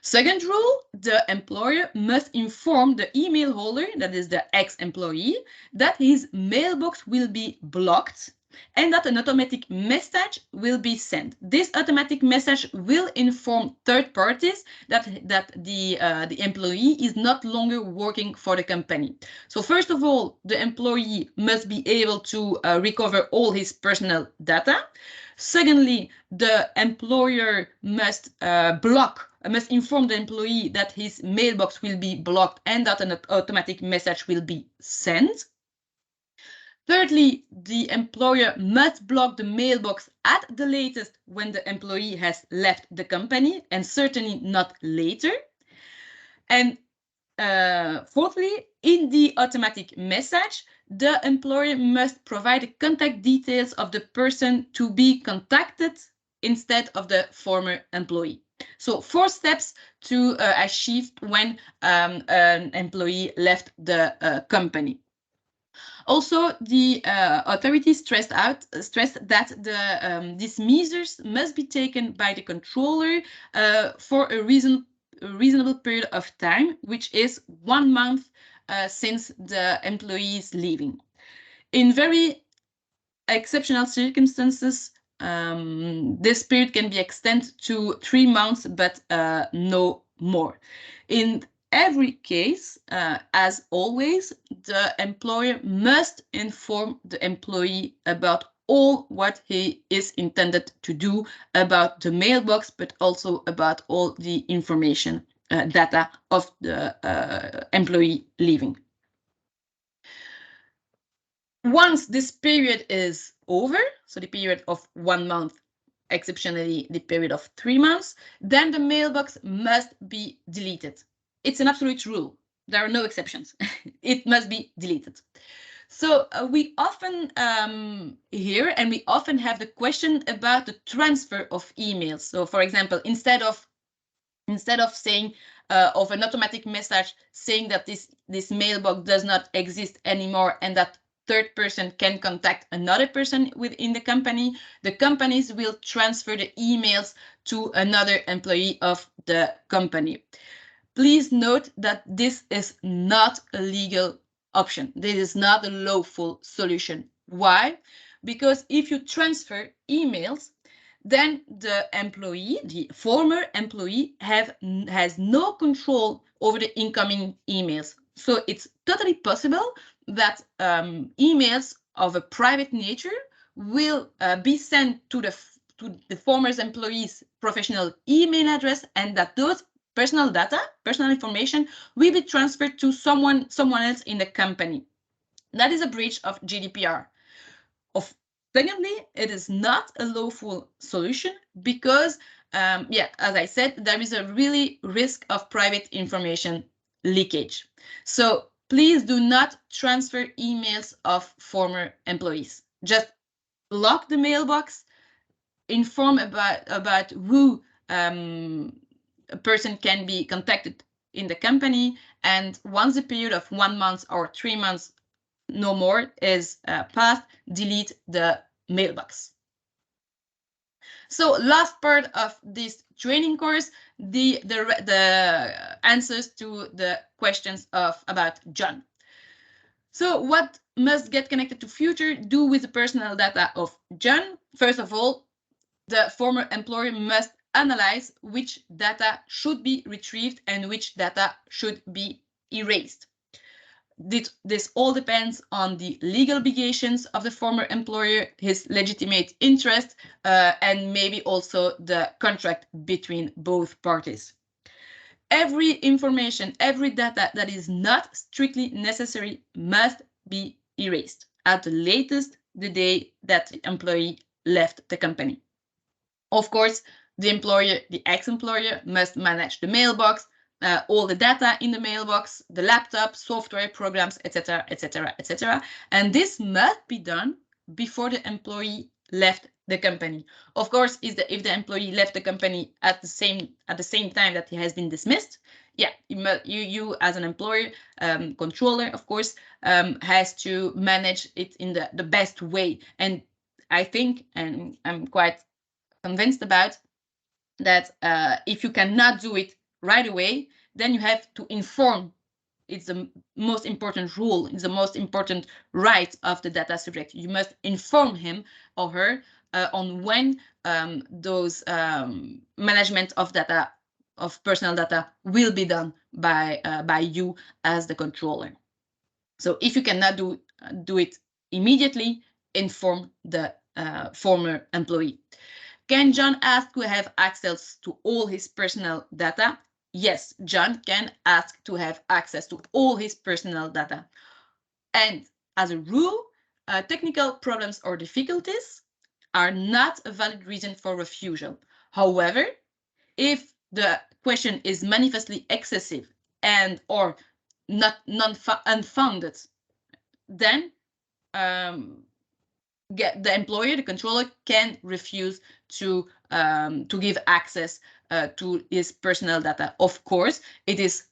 Second rule, the employer must inform the email holder, that is the ex-employee, that his mailbox will be blocked and that an automatic message will be sent. This automatic message will inform third parties that the employee is not longer working for the company. So first of all, the employee must be able to recover all his personal data. Secondly, the employer must inform the employee that his mailbox will be blocked and that an automatic message will be sent. Thirdly, the employer must block the mailbox at the latest when the employee has left the company, and certainly not later. And fourthly, in the automatic message, the employer must provide the contact details of the person to be contacted instead of the former employee. So 4 steps to achieve when an employee left the company. Also, the authority stressed that these measures must be taken by the controller for a reasonable period of time, which is 1 month since the employee is leaving. In very exceptional circumstances, this period can be extended to 3 months, but no more. In every case, as always, the employer must inform the employee about all what he is intended to do about the mailbox, but also about all the information, data of the employee leaving. Once this period is over, so the period of 1 month, exceptionally the period of 3 months, then the mailbox must be deleted. It's an absolute rule. There are no exceptions. It must be deleted. So we often hear and we often have the question about the transfer of emails. So for example, instead of saying of an automatic message saying that this mailbox does not exist anymore and that third person can contact another person within the companies will transfer the emails to another employee of the company. Please note that this is not a legal option. This is not a lawful solution. Why? Because if you transfer emails, then the employee, the former employee, has no control over the incoming emails. So it's totally possible that emails of a private nature will be sent to the former employee's professional email address, and that those personal data, personal information, will be transferred to someone else in the company. That is a breach of GDPR. Secondly, it is not a lawful solution because, as I said, there is a really risk of private information leakage. So please do not transfer emails of former employees. Just lock the mailbox, inform about who a person can be contacted in the company, and once the period of 1 month or 3 months no more is passed, delete the mailbox. So last part of this training course, the answers to the questions about John. So what must Get Connected to Future do with the personal data of John? First of all, the former employer must analyze which data should be retrieved and which data should be erased. This all depends on the legal obligations of the former employer, his legitimate interest, and maybe also the contract between both parties. Every information, every data that is not strictly necessary must be erased at the latest the day that the employee left the company. Of course, the ex-employer must manage the mailbox, all the data in the mailbox, the laptop, software, programs, etc., etc., etc. And this must be done before the employee left the company. Of course, if the employee left the company at the same time that he has been dismissed, yeah, you as an employer, controller, of course, has to manage it in the best way. And I think, and I'm quite convinced about that, if you cannot do it right away, then you have to inform. It's the most important rule, it's the most important right of the data subject. You must inform him or her on when those management of data, of personal data, will be done by you as the controller. So if you cannot do it immediately, inform the former employee. Can John ask to have access to all his personal data? Yes, John can ask to have access to all his personal data. And as a rule, technical problems or difficulties are not a valid reason for refusal. However, if the question is manifestly excessive and or unfounded, then the employer, the controller, can refuse to give access to his personal data. Of course, it is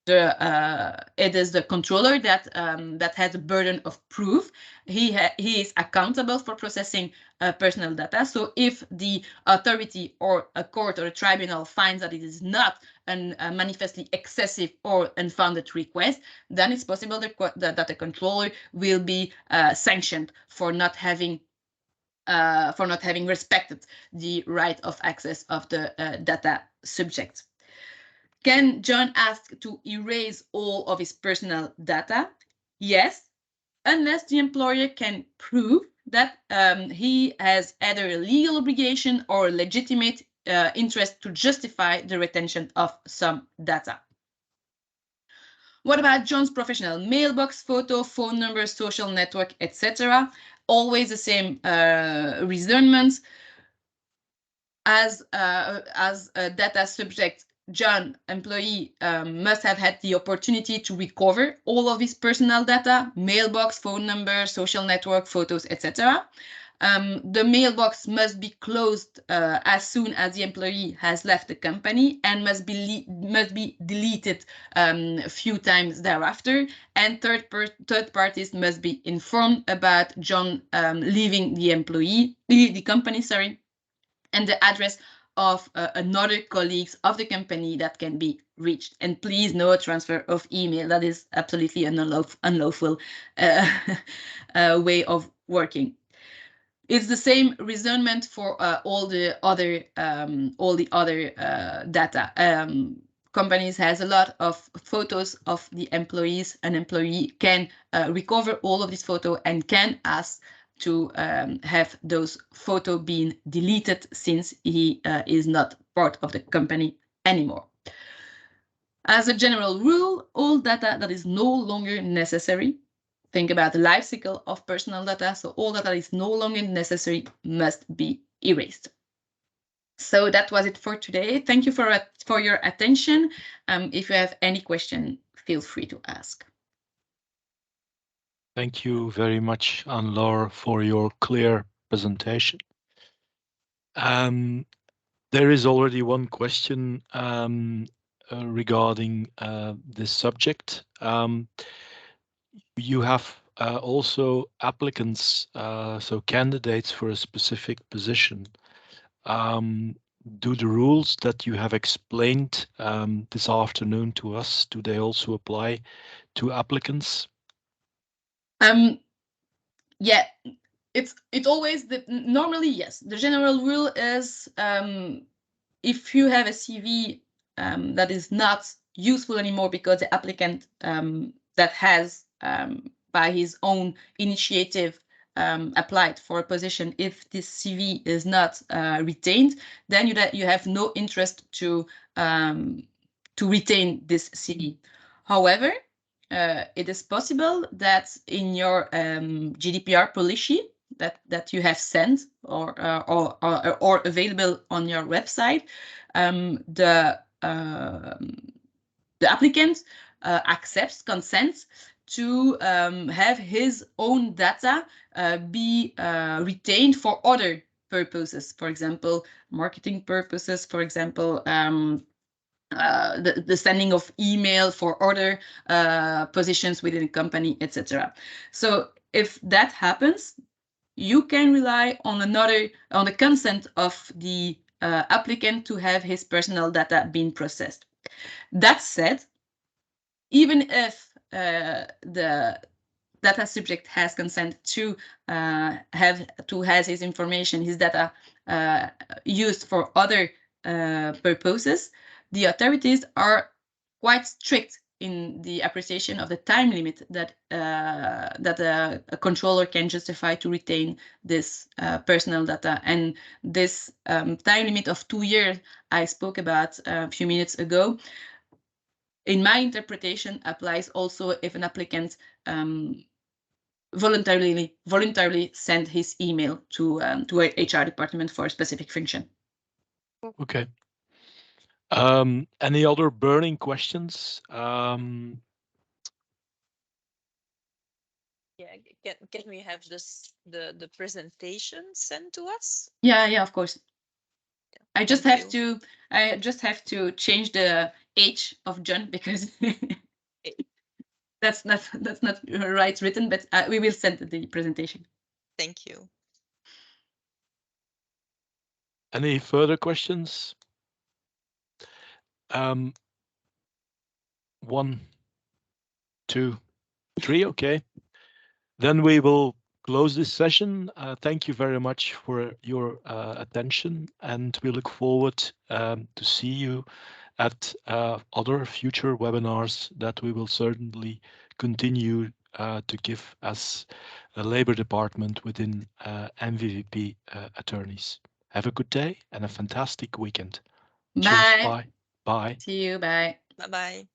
the controller that has the burden of proof. He is accountable for processing personal data. So if the authority or a court or a tribunal finds that it is not a manifestly excessive or unfounded request, then it's possible that the controller will be sanctioned for not having respected the right of access of the data subject. Can John ask to erase all of his personal data? Yes, unless the employer can prove that he has either a legal obligation or a legitimate interest to justify the retention of some data. What about John's professional mailbox, photo, phone number, social network, etc.? Always the same reasonments. As a data subject, John, employee, must have had the opportunity to recover all of his personal data, mailbox, phone number, social network, photos, etc. The mailbox must be closed as soon as the employee has left the company and must be deleted a few times thereafter. And third parties must be informed about John leaving the company, sorry, and the address of another colleagues of the company that can be reached. And please, no transfer of email. That is absolutely an unlawful way of working. It's the same reasonment for all the other data. Companies has a lot of photos of the employees. An employee can recover all of this photo and can ask to have those photos being deleted since he is not part of the company anymore. As a general rule, all data that is no longer necessary, think about the life cycle of personal data, so all data that is no longer necessary must be erased. So that was it for today. Thank you for your attention. If you have any question, feel free to ask. Thank you very much, Laure, for your clear presentation. There is already one question regarding this subject. You have also applicants, so candidates for a specific position. Do the rules that you have explained this afternoon to us, do they also apply to applicants? Yeah, it's always normally, yes. The general rule is if you have a CV that is not useful anymore because the applicant that has by his own initiative applied for a position, if this CV is not retained, then you have no interest to retain this CV. However, it is possible that in your GDPR policy that you have sent or available on your website, the applicant consents to have his own data be retained for other purposes, for example, marketing purposes, for example, the sending of email for other positions within a company, etc. So if that happens, you can rely on the consent of the applicant to have his personal data being processed. That said, even if the data subject has consent to has his information, his data used for other purposes, the authorities are quite strict in the appreciation of the time limit that a controller can justify to retain this personal data. And this time limit of 2 years I spoke about a few minutes ago, in my interpretation, applies also if an applicant voluntarily send his email to a HR department for a specific function. Okay. Any other burning questions? Yeah, can we have the presentation sent to us? Yeah, of course. I just have to change the age of John because that's not right written, but we will send the presentation. Thank you. Any further questions? 1, 2, 3. Okay. Then we will close this session. Thank you very much for your attention, and we look forward to see you at other future webinars that we will certainly continue to give as a labor department within MVVP attorneys. Have a good day and a fantastic weekend. Bye. Cheers. Bye. Bye. See you. Bye. Bye-bye.